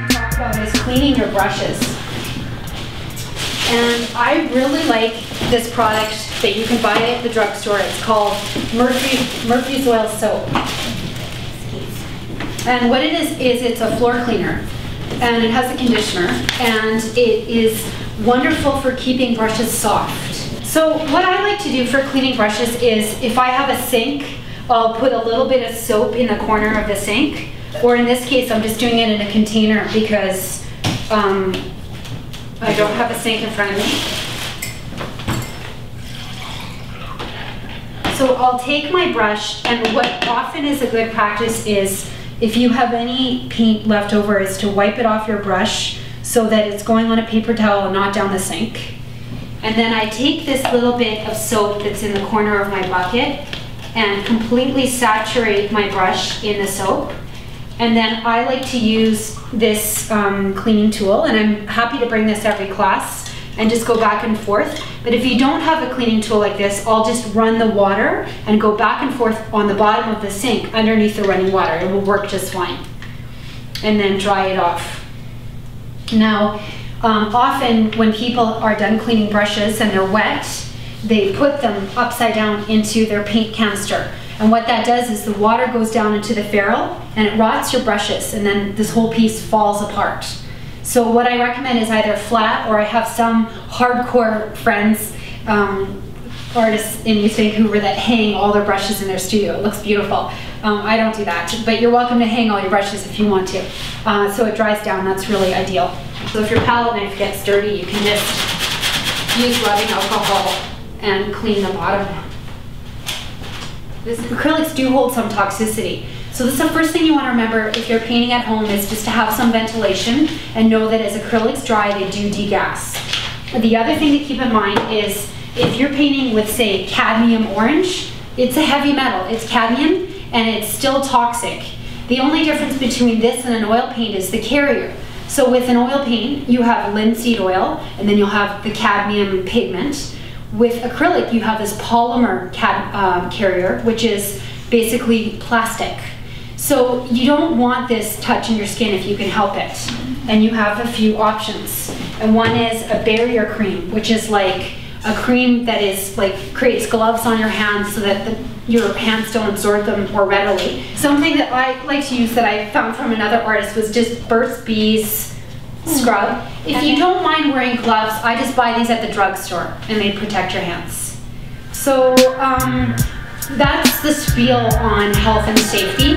Talk about is cleaning your brushes. And I really like this product that you can buy at the drugstore. It's called Murphy's Oil Soap. And what it is it's a floor cleaner. And it has a conditioner. And it is wonderful for keeping brushes soft. So what I like to do for cleaning brushes is if I have a sink, I'll put a little bit of soap in the corner of the sink. Or in this case, I'm just doing it in a container because I don't have a sink in front of me. So I'll take my brush, and what often is a good practice is if you have any paint left over is to wipe it off your brush so that it's going on a paper towel and not down the sink. And then I take this little bit of soap that's in the corner of my bucket and completely saturate my brush in the soap. And then I like to use this cleaning tool, and I'm happy to bring this every class and just go back and forth. But if you don't have a cleaning tool like this, I'll just run the water and go back and forth on the bottom of the sink underneath the running water. It will work just fine. And then dry it off. Now, often when people are done cleaning brushes and they're wet, they put them upside down into their paint canister. And what that does is the water goes down into the ferrule and it rots your brushes, and then this whole piece falls apart. So what I recommend is either flat, or I have some hardcore friends, artists in East Vancouver that hang all their brushes in their studio. It looks beautiful. I don't do that, but you're welcome to hang all your brushes if you want to. So it dries down, that's really ideal. So if your palette knife gets dirty, you can just use rubbing alcohol and clean the bottom. Acrylics do hold some toxicity. So this is the first thing you want to remember if you're painting at home, is just to have some ventilation and know that as acrylics dry, they do degas. The other thing to keep in mind is if you're painting with, say, cadmium orange, it's a heavy metal, it's cadmium, and it's still toxic. The only difference between this and an oil paint is the carrier. So with an oil paint, you have linseed oil, and then you'll have the cadmium pigment. With acrylic, you have this polymer carrier, which is basically plastic. So you don't want this touching your skin if you can help it. And you have a few options. And one is a barrier cream, which is like a cream that is like creates gloves on your hands so that your hands don't absorb them more readily. Something that I like to use that I found from another artist was just Burt's Bees scrub. If you don't mind wearing gloves, I just buy these at the drugstore and they protect your hands. So that's the spiel on health and safety.